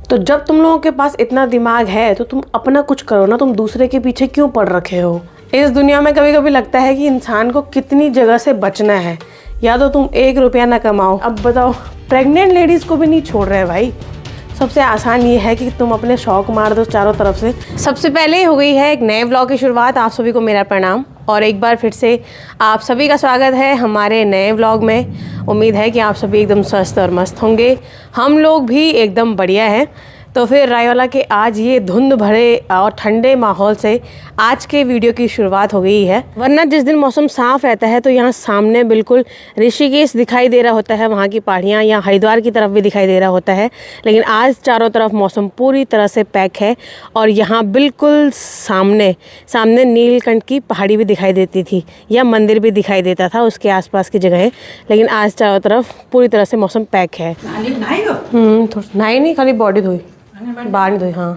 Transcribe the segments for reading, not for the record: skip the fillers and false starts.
तो जब तुम लोगों के पास इतना दिमाग है तो तुम अपना कुछ करो ना, तुम दूसरे के पीछे क्यों पड़ रखे हो। इस दुनिया में कभी कभी लगता है कि इंसान को कितनी जगह से बचना है, या तो तुम 1 रुपया ना कमाओ। अब बताओ, प्रेग्नेंट लेडीज़ को भी नहीं छोड़ रहे भाई। सबसे आसान ये है कि तुम अपने शौक मार दो चारों तरफ से। सबसे पहले हो गई है एक नए व्लॉग की शुरुआत। आप सभी को मेरा प्रणाम और एक बार फिर से आप सभी का स्वागत है हमारे नए व्लॉग में। उम्मीद है कि आप सभी एकदम स्वस्थ और मस्त होंगे। हम लोग भी एकदम बढ़िया हैं। तो फिर रायवाला के आज ये धुंध भरे और ठंडे माहौल से आज के वीडियो की शुरुआत हो गई है। वरना जिस दिन मौसम साफ़ रहता है तो यहाँ सामने बिल्कुल ऋषिकेश दिखाई दे रहा होता है, वहाँ की पहाड़ियाँ, या हरिद्वार की तरफ भी दिखाई दे रहा होता है। लेकिन आज चारों तरफ मौसम पूरी तरह से पैक है और यहाँ बिल्कुल सामने नीलकंठ की पहाड़ी भी दिखाई देती थी, या मंदिर भी दिखाई देता था उसके आसपास की जगह। लेकिन आज चारों तरफ पूरी तरह से मौसम पैक है। नहाई नहीं, खाली बॉडी धोई, बाहर नहीं धोई। हाँ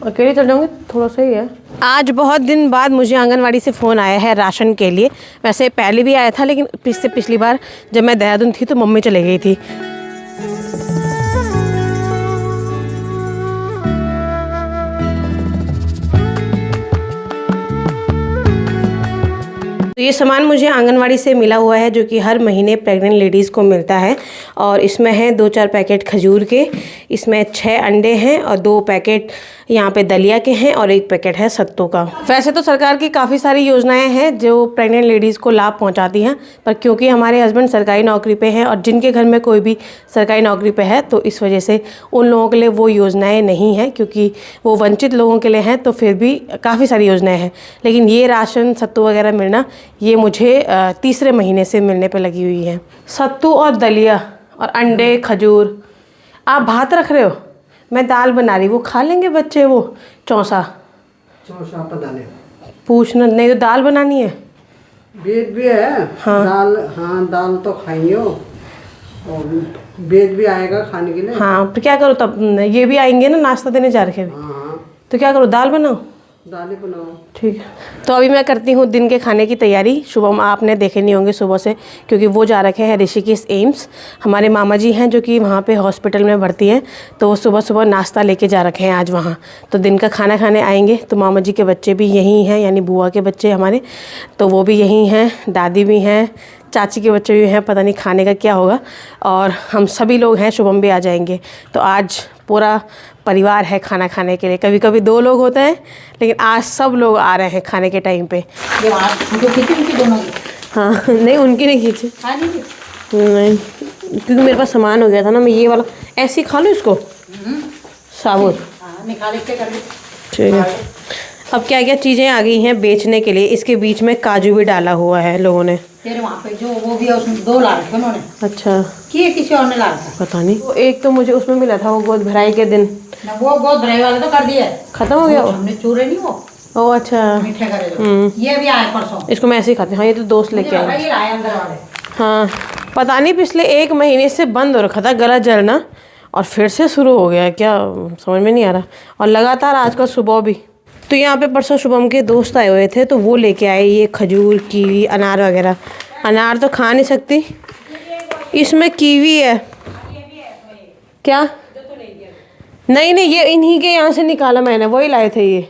अकेले चल जाऊँगी, थोड़ा सा ही है। आज बहुत दिन बाद मुझे आंगनवाड़ी से फ़ोन आया है राशन के लिए। वैसे पहले भी आया था, लेकिन पिछली बार जब मैं देहरादून थी तो मम्मी चली गई थी। तो ये सामान मुझे आंगनवाड़ी से मिला हुआ है, जो कि हर महीने प्रेग्नेंट लेडीज़ को मिलता है। और इसमें है 2-4 पैकेट खजूर के, इसमें 6 अंडे हैं और 2 पैकेट यहाँ पे दलिया के हैं और 1 पैकेट है सत्तू का। वैसे तो सरकार की काफ़ी सारी योजनाएं हैं जो प्रेग्नेंट लेडीज़ को लाभ पहुँचाती हैं, पर क्योंकि हमारे हस्बैंड सरकारी नौकरी पे हैं और जिनके घर में कोई भी सरकारी नौकरी पे है, तो इस वजह से उन लोगों के लिए वो योजनाएँ नहीं हैं, क्योंकि वो वंचित लोगों के लिए हैं। तो फिर भी काफ़ी सारी योजनाएँ हैं, लेकिन ये राशन सत्तू वगैरह मिलना ये मुझे तीसरे महीने से मिलने पे लगी हुई है। सत्तू और दलिया और अंडे, खजूर। आप भात रख रहे हो, मैं दाल बना रही। वो खा लेंगे बच्चे वो चौंसा पता नहीं, पूछना नहीं। तो दाल बनानी है, बेद भी है। हाँ दाल, हाँ दाल तो खाइए और बेद भी आएगा खाने के लिए। हाँ तो क्या करो, तब ये भी आएंगे ना नाश्ता देने जा रखे। हाँ तो क्या करो, दाल बनाओ। दाल ही बनाओ, ठीक है। तो अभी मैं करती हूँ दिन के खाने की तैयारी। शुभम आपने देखे नहीं होंगे सुबह से, क्योंकि वो जा रखे हैं ऋषिकेश एम्स। हमारे मामा जी हैं जो कि वहाँ पे हॉस्पिटल में भर्ती हैं, तो वो सुबह सुबह नाश्ता लेके जा रखे हैं आज वहाँ। तो दिन का खाना खाने आएंगे। तो मामा जी के बच्चे भी यहीं हैं, यानी बुआ के बच्चे हमारे, तो वो भी यहीं हैं। दादी भी हैं, चाची के बच्चे भी हैं। पता नहीं खाने का क्या होगा। और हम सभी लोग हैं, शुभम भी आ जाएंगे। तो आज पूरा परिवार है खाना खाने के लिए। कभी कभी 2 लोग होते हैं, लेकिन आज सब लोग आ रहे हैं खाने के टाइम पे। हाँ नहीं, उनकी नहीं खींची नहीं, क्योंकि मेरे पास सामान हो गया था ना। मैं ये वाला ऐसे ही खा लूँ इसको साबुत। ठीक है। अब क्या क्या चीज़ें आ गई हैं बेचने के लिए। इसके बीच में काजू भी डाला हुआ है लोगों ने। फिर वहाँ पे जो वो भी है, उसमें 2 ला रखे उन्होंने। अच्छा, कि किसी और ने ला रखा, पता नहीं। तो एक तो मुझे उसमें मिला था वो गोद भराई के दिन। ना वो गोद भराई वाला तो कर दिया, खत्म हो गया वो। हमने चूरे नहीं वो। ओ अच्छा, मीठे करे ये भी आए परसों। इसको मैं ऐसे ही खाती हूँ। हाँ ये तो दोस्त लेके आए। ये लाए अंदर वाले। हाँ पता नहीं, पिछले 1 महीने से बंद हो रखा था गला जलना, और फिर से शुरू हो गया, क्या समझ में नहीं आ रहा। और लगातार आजकल सुबह भी। तो यहाँ पे परसों शुभम के दोस्त आए हुए थे, तो वो लेके आए ये खजूर, कीवी, अनार वगैरह। अनार तो खा नहीं सकती, इसमें कीवी है। क्या? नहीं नहीं, ये इन्हीं के यहाँ से निकाला मैंने, वही लाए थे ये।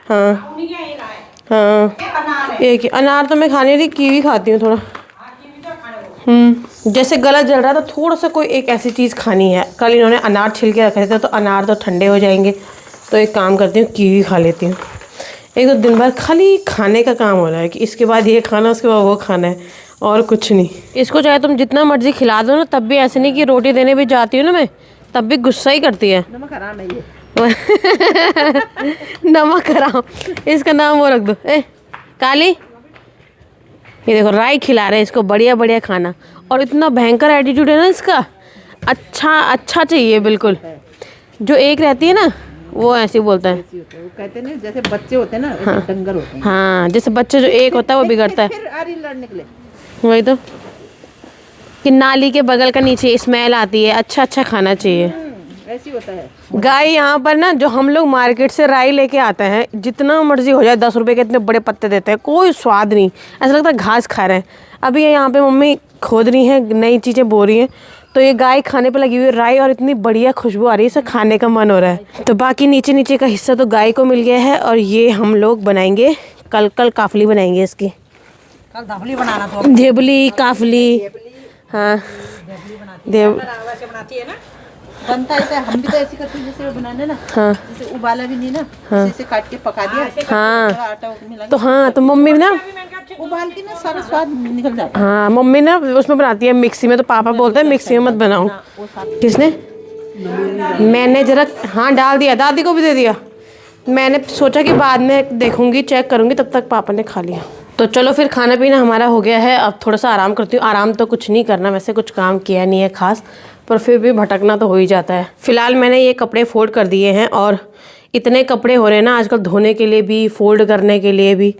हाँ हाँ, एक अनार तो मैं खाने रही, कीवी खाती हूँ थोड़ा। जैसे गला जल रहा था, थोड़ा सा कोई एक ऐसी चीज़ खानी है। कल इन्होंने अनार छिल के रखे थे, तो अनार तो ठंडे हो जाएंगे, तो एक काम करती हूँ कीवी खा लेती हूँ। एक तो दिन भर खाली खाने का काम हो रहा है कि इसके बाद ये खाना, उसके बाद वो खाना है, और कुछ नहीं। इसको चाहे तुम जितना मर्जी खिला दो ना, तब भी ऐसे नहीं कि रोटी देने भी जाती हूँ ना मैं, तब भी गुस्सा ही करती है। नमक हराम है ये। नमक हराम, इसका नाम वो रख दो। काली, ये देखो राई खिला रहे हैं इसको, बढ़िया बढ़िया खाना। और इतना भयंकर एटीट्यूड है ना इसका। अच्छा चाहिए बिल्कुल। जो एक रहती है ना, वो ऐसे ही बोलता है। वो कहते हैं जैसे बच्चे होते हैं ना, हाँ, डंगर होते हैं। हाँ जैसे बच्चे जो एक होता है वो बिगड़ता है। फिर आ रही लड़ने के लिए। वही तो, कि नाली के बगल का नीचे स्मेल आती है। अच्छा खाना चाहिए, ऐसी होता है। गाय यहाँ पर ना, जो हम लोग मार्केट से राई लेके आते हैं, जितना मर्जी हो जाए, 10 रुपए के इतने बड़े पत्ते देते हैं, कोई स्वाद नहीं, ऐसा लगता है घास खा रहे हैं। अभी यहाँ पे मम्मी खोद रही हैं, नई चीज़ें बो रही हैं, तो ये गाय खाने पे लगी हुई है राई और इतनी बढ़िया खुशबू आ रही है, इसे खाने का मन हो रहा है। तो बाकी नीचे नीचे का हिस्सा तो गाय को मिल गया है और ये हम लोग बनाएंगे कल काफली बनाएंगे इसकी। कल धापली बनाना तो धेबली काफली। हाँ वैसे बनाती है ना, बनता है तो हम भी तो ऐसे करते हैं जैसे बनाने ना। हाँ जैसे उबाला भी नहीं ना, जैसे काट के पका दिया, हाँ। थोड़ा आटा उसमें लगा तो हाँ तो मम्मी ना उबाल के ना सारा स्वाद निकल जाता हाँ मम्मी ना उसमें बनाती है मिक्सी में, तो पापा बोलते हैं मिक्सी में मत बनाओ। किसने? मैंने जरा हाँ डाल दिया, दादी को भी दे दिया। मैंने सोचा कि बाद में देखूंगी चेक करूंगी, तब तक पापा ने खा लिया। तो चलो फिर खाना पीना हमारा हो गया है, अब थोड़ा सा आराम करती हूँ। आराम तो कुछ नहीं करना, वैसे कुछ काम किया नहीं है खास, पर फिर भी भटकना तो हो ही जाता है। फिलहाल मैंने ये कपड़े फोल्ड कर दिए हैं और इतने कपड़े हो रहे हैं ना आजकल धोने के लिए भी, फोल्ड करने के लिए भी,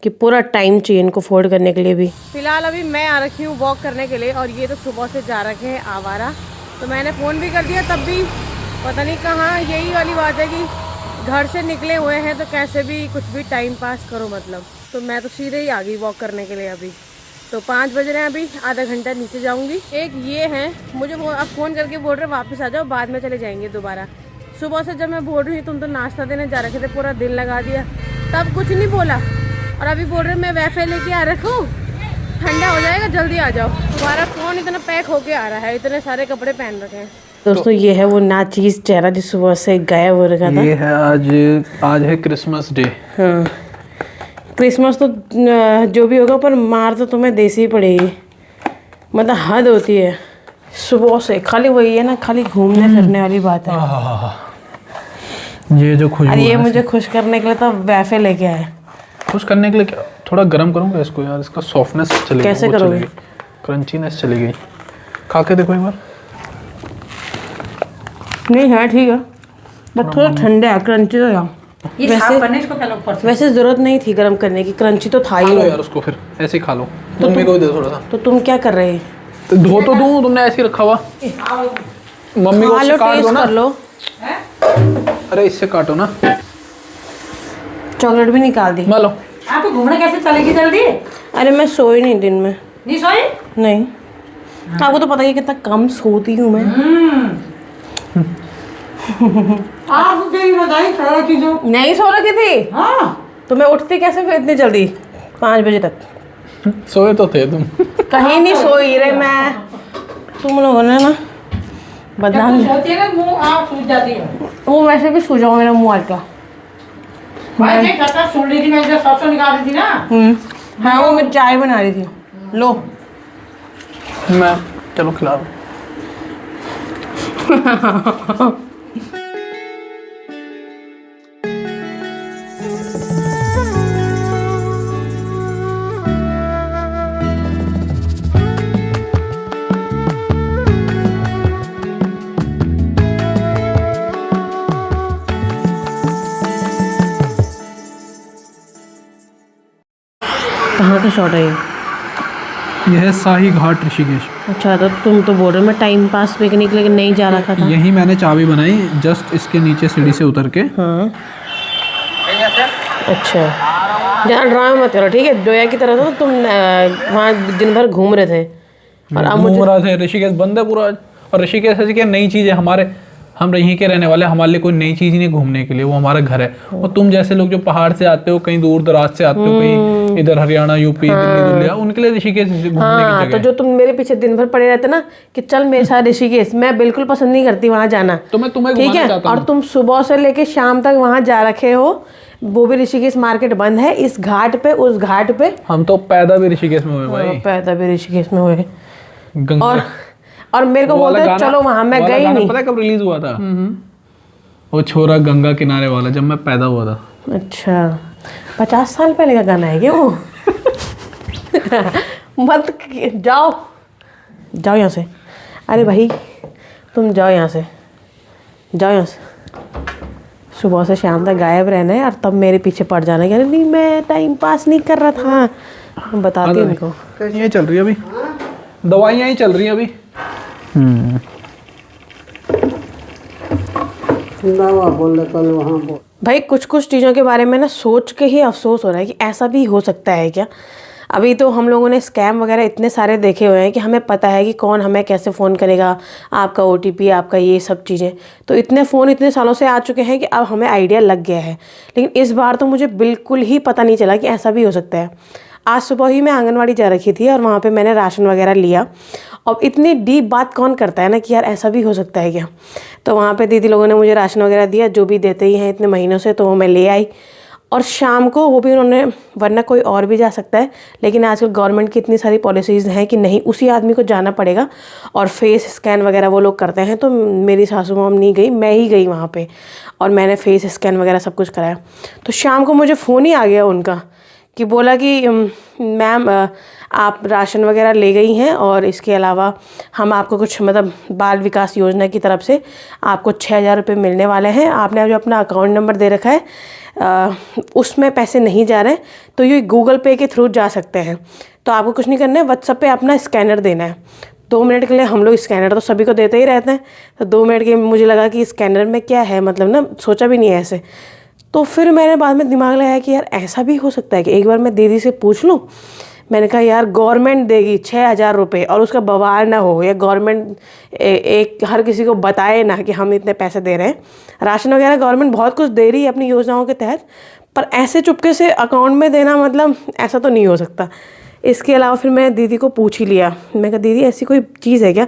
कि पूरा टाइम चाहिए इनको फोल्ड करने के लिए भी। फिलहाल अभी मैं आ रखी हूँ वॉक करने के लिए और ये तो सुबह से जा रखे हैं आवारा। तो मैंने फ़ोन भी कर दिया, तब भी पता नहीं कहाँ। यही वाली बात है कि घर से निकले हुए हैं तो कैसे भी कुछ भी टाइम पास करो मतलब। तो मैं तो सीधे ही आ गई वॉक करने के लिए। अभी तो 5 बज रहे हैं, अभी आधा घंटा नीचे जाऊंगी। एक ये है मुझे अब फ़ोन करके बोल रहे वापस आ जाओ, बाद में चले जाएंगे दोबारा। सुबह से जब मैं बोल रही हूँ तुम तो नाश्ता देने जा रखे थे, पूरा दिन लगा दिया, तब कुछ नहीं बोला, और अभी बोल रहे मैं वाईफाई लेके आ रखा हूँ, ठंडा हो जाएगा जल्दी आ जाओ। तुम्हारा फ़ोन इतना पैक होके आ रहा है, इतने सारे कपड़े पहन रखे हैं। दोस्तों ये है वो नाचीज चेहरा जो सुबह से गायब हो रखा था। ये है आज है क्रिसमस डे। हाँ क्रिसमस तो जो भी होगा, पर मार तो तुम्हें देसी ही पड़ेगी, मतलब हद होती है। सुबह से खाली वही है ना, खाली घूमने फिरने वाली बात है। ये जो खुशबू अरे ये मुझे खुश करने के लिए तो वाईफाई लेके आए। खुश करने के लिए क्या? थोड़ा गर्म करूँगा इसको यार, इसका सॉफ्टनेस चली गई। कैसे करोगे? क्रंचीनेस चली गई। खा के देखो एक बार। नहीं है ठीक है, बस थोड़ा ठंडा है, क्रंची तो यार वैसे जरूरत नहीं थी गर्म करने की, क्रंची तो था खा ही। लो यार उसको, फिर ऐसे ही खा लो। मम्मी को भी दे थोड़ा सा। तो तुम क्या कर रहे हैं? तो धो तो दूँ, तुमने ऐसे ही रखा हुआ। मम्मी को उससे काट दो ना। कर लो। अरे इससे काटो ना। चॉकलेट भी निकाल दी। लो। आप घूमने कैसे चलेगी जल्दी? अरे मैं सोई नहीं दिन में। नहीं सोई? नहीं, आपको तो पता ही है कितना कम सोती हूँ मैं। आप बताइए सारा चीजों। नहीं सो रखी थी। हाँ तो मैं उठती कैसे फिर इतनी जल्दी 5 बजे तक? सोए तो थे तुम। कहीं नहीं सोई रे मैं। तुम लोगों ने ना बदनाम। सोती है ना, मुंह आप सूझ जाती है। वो वैसे भी सूझा हुआ मेरा मुँह आज का। भाई देख करता सुन ली थी, मैं इधर सरसों निकाल रही थी ना। हाँ वो मैं चाय बना रही थी। लो मैं चलो खिला दो। कहाँ का शॉट है ये? यह है शाही घाट ऋषिकेश। अच्छा तो तुम तो बोल रहे हो मैं टाइम पास पिकनिक लेके नहीं जा रखा था। यही मैंने चाबी बनाई, जस्ट इसके नीचे सीढ़ी से उतर के। हाँ अच्छा, ज़्यादा ड्रामा मत करो ठीक है। डोया की तरह था तुम वहाँ दिन भर घूम रहे थे और अब घूम रहा थे। ऋषिकेश बंद है पूरा, और ऋषिकेश ऐसी क्या नई चीज़ है हमारे, हम यहीं के रहने वाले, हमारे लिए कोई नई चीज़ नहीं घूमने के लिए, वो हमारा घर है। और तुम जैसे लोग जो पहाड़ से आते हो, कहीं दूर दराज से आते हो, कहीं इधर हरियाणा यूपी दिल्ली दुल्लिया, उनके लिए ऋषिकेश घूमने की हाँ, जगह तो जो तुम मेरे पीछे दिन भर पड़े रहते ना कि चल मेरे साथ ऋषिकेश, मैं बिल्कुल पसंद नहीं करती वहाँ जाना। तो मैं तुम्हें ठीक घुमाना है, चाहता और हूँ। तुम सुबह से लेके शाम तक वहाँ जा रखे हो, वो भी ऋषिकेश मार्केट बंद है, इस घाट पे उस घाट पे। हम तो पैदा भी ऋषिकेश में हुए भाई। पैदा भी ऋषिकेश में हुए। गंगा और मेरे को वो वाला बोलते गाना- चलो वहाँ, मैं वो वाला गई गाना नहीं। पता है कब रिलीज हुआ था? वो छोरा गंगा किनारे वाला, जब मैं पैदा हुआ था। अच्छा 50 साल पहले का गाना है क्या वो? मत जाओ जाओ यहाँ से। अरे भाई तुम जाओ यहाँ से, जाओ यहाँ से। सुबह से शाम तक गायब रहना है और तब मेरे पीछे पड़ जाना है। नहीं मैं टाइम पास नहीं कर रहा था। बताती हूँ उनको। ये चल रही है अभी, दवाइयाँ ही चल रही है अभी। दवा बोल रहे कल वहाँ बोल। भाई कुछ कुछ चीज़ों के बारे में ना सोच के ही अफसोस हो रहा है कि ऐसा भी हो सकता है क्या। अभी तो हम लोगों ने स्कैम वगैरह इतने सारे देखे हुए हैं कि हमें पता है कि कौन हमें कैसे फ़ोन करेगा, आपका OTP, आपका ये सब चीज़ें। तो इतने फ़ोन इतने सालों से आ चुके हैं कि अब हमें आइडिया लग गया है। लेकिन इस बार तो मुझे बिल्कुल ही पता नहीं चला कि ऐसा भी हो सकता है। आज सुबह ही मैं आंगनवाड़ी जा रखी थी और वहाँ पे मैंने राशन वगैरह लिया। और इतनी डीप बात कौन करता है ना कि यार ऐसा भी हो सकता है क्या। तो वहाँ पे दीदी लोगों ने मुझे राशन वगैरह दिया, जो भी देते ही हैं इतने महीनों से, तो वो मैं ले आई। और शाम को वो भी उन्होंने, वरना कोई और भी जा सकता है, लेकिन आजकल गवर्नमेंट की इतनी सारी पॉलिसीज़ हैं कि नहीं, उसी आदमी को जाना पड़ेगा। और फेस स्कैन वगैरह वो लोग करते हैं। तो मेरी सासू माम नहीं गई, मैं ही गई वहाँ पे और मैंने फेस स्कैन वगैरह सब कुछ कराया। तो शाम को मुझे फ़ोन ही आ गया उनका कि बोला कि मैम आप राशन वगैरह ले गई हैं और इसके अलावा हम आपको कुछ मतलब बाल विकास योजना की तरफ से आपको 6,000 रुपये मिलने वाले हैं। आपने जो अपना अकाउंट नंबर दे रखा है उसमें पैसे नहीं जा रहे हैं, तो ये गूगल पे के थ्रू जा सकते हैं। तो आपको कुछ नहीं करना है, व्हाट्सएप पे अपना स्कैनर देना है। 2 मिनट के लिए हम लोग स्कैनर तो सभी को देते ही रहते हैं। तो 2 मिनट के मुझे लगा कि स्कैनर में क्या है, मतलब ना सोचा भी नहीं है ऐसे। तो फिर मैंने बाद में दिमाग लगाया कि यार ऐसा भी हो सकता है कि एक बार मैं दीदी से पूछ लूँ। मैंने कहा यार गवर्नमेंट देगी 6,000 रुपये और उसका बवाल ना हो, या गवर्नमेंट एक हर किसी को बताए ना कि हम इतने पैसे दे रहे हैं। राशन वगैरह गवर्नमेंट बहुत कुछ दे रही है अपनी योजनाओं के तहत, पर ऐसे चुपके से अकाउंट में देना, मतलब ऐसा तो नहीं हो सकता। इसके अलावा फिर मैं दीदी को पूछ ही लिया। मैं कहा दीदी ऐसी कोई चीज़ है क्या,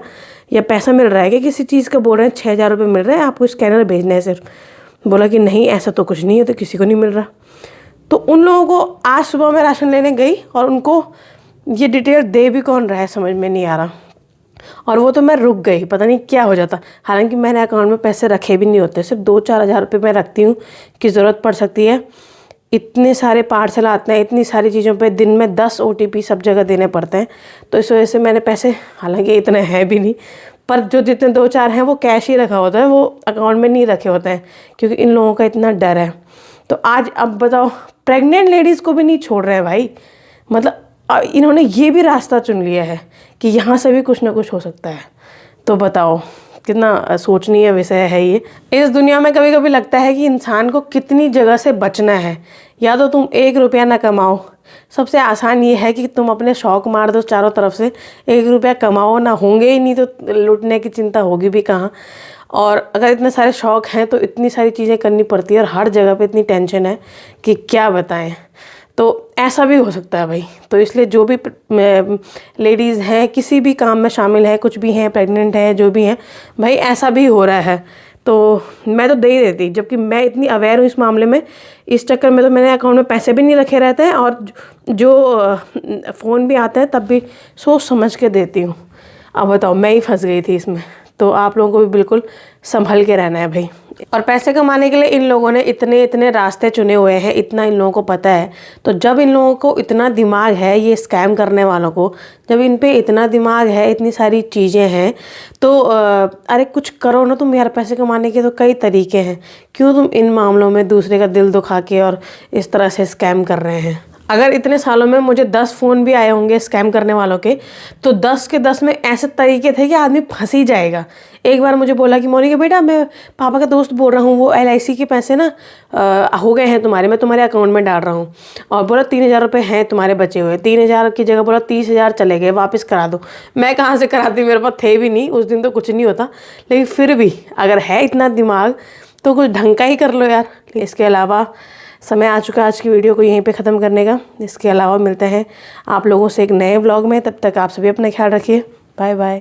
या पैसा मिल रहा है क्या, किसी चीज़ का बोल रहे हैं 6,000 रुपये मिल रहे हैं, आपको स्कैनर भेजना है सिर्फ। बोला कि नहीं ऐसा तो कुछ नहीं है, तो किसी को नहीं मिल रहा। तो उन लोगों को आज सुबह मैं राशन लेने गई और उनको ये डिटेल दे भी कौन रहा है समझ में नहीं आ रहा। और वो तो मैं रुक गई, पता नहीं क्या हो जाता। हालांकि मैंने अकाउंट में पैसे रखे भी नहीं होते, सिर्फ 2-4 हज़ार रुपये मैं रखती हूँ कि ज़रूरत पड़ सकती है। इतने सारे पार्सल आते हैं, इतनी सारी चीज़ों पे दिन में 10 OTP सब जगह देने पड़ते हैं। तो इस वजह से मैंने पैसे, हालांकि इतने हैं भी नहीं, पर जो जितने 2-4 हैं वो कैश ही रखा होता है, वो अकाउंट में नहीं रखे होते हैं, क्योंकि इन लोगों का इतना डर है। तो आज अब बताओ, प्रेग्नेंट लेडीज़ को भी नहीं छोड़ रहे हैं भाई। मतलब इन्होंने ये भी रास्ता चुन लिया है कि यहाँ से भी कुछ ना कुछ हो सकता है। तो बताओ कितना सोचनीय विषय है ये। इस दुनिया में कभी कभी लगता है कि इंसान को कितनी जगह से बचना है। या तो तुम 1 रुपया ना कमाओ, सबसे आसान ये है कि तुम अपने शौक़ मार दो चारों तरफ से, 1 रुपया कमाओ ना, होंगे ही नहीं तो लूटने की चिंता होगी भी कहाँ। और अगर इतने सारे शौक़ हैं तो इतनी सारी चीज़ें करनी पड़ती है और हर जगह पे इतनी टेंशन है कि क्या बताएं। तो ऐसा भी हो सकता है भाई। तो इसलिए जो भी लेडीज़ हैं, किसी भी काम में शामिल है, कुछ भी हैं, प्रेग्नेंट है, जो भी हैं, भाई ऐसा भी हो रहा है तो मैं तो दे ही देती। जबकि मैं इतनी अवेयर हूँ इस मामले में, इस चक्कर में तो मैंने अकाउंट में पैसे भी नहीं रखे रहते हैं और जो फ़ोन भी आते हैं तब भी सोच समझ के देती हूँ। अब बताओ, मैं ही फंस गई थी इसमें। तो आप लोगों को भी बिल्कुल संभल के रहना है भाई। और पैसे कमाने के लिए इन लोगों ने इतने इतने रास्ते चुने हुए हैं, इतना इन लोगों को पता है। तो जब इन लोगों को इतना दिमाग है, ये स्कैम करने वालों को जब इन पे इतना दिमाग है, इतनी सारी चीज़ें हैं, तो अरे कुछ करो ना तुम यार। पैसे कमाने के तो कई तरीके हैं, क्यों तुम इन मामलों में दूसरे का दिल दुखा के और इस तरह से स्कैम कर रहे हैं। अगर इतने सालों में मुझे 10 फ़ोन भी आए होंगे स्कैम करने वालों के, तो 10 के 10 में ऐसे तरीके थे कि आदमी फंस ही जाएगा। एक बार मुझे बोला कि मोनिका बेटा, मैं पापा का दोस्त बोल रहा हूँ, वो LIC के पैसे ना हो गए हैं तुम्हारे, मैं तुम्हारे अकाउंट में डाल रहा हूँ। और बोला 3,000 रुपये हैं तुम्हारे बचे हुए। 3,000 की जगह बोला 30,000 चले गए, वापस करा दो। मैं कहाँ से कराती, मेरे पास थे भी नहीं उस दिन, तो कुछ नहीं होता। लेकिन फिर भी अगर है इतना दिमाग तो कुछ ढंग का ही कर लो यार। इसके अलावा समय आ चुका आज की वीडियो को यहीं पे ख़त्म करने का। इसके अलावा मिलते हैं आप लोगों से एक नए व्लॉग में। तब तक आप सभी अपना ख्याल रखिए। Bye bye.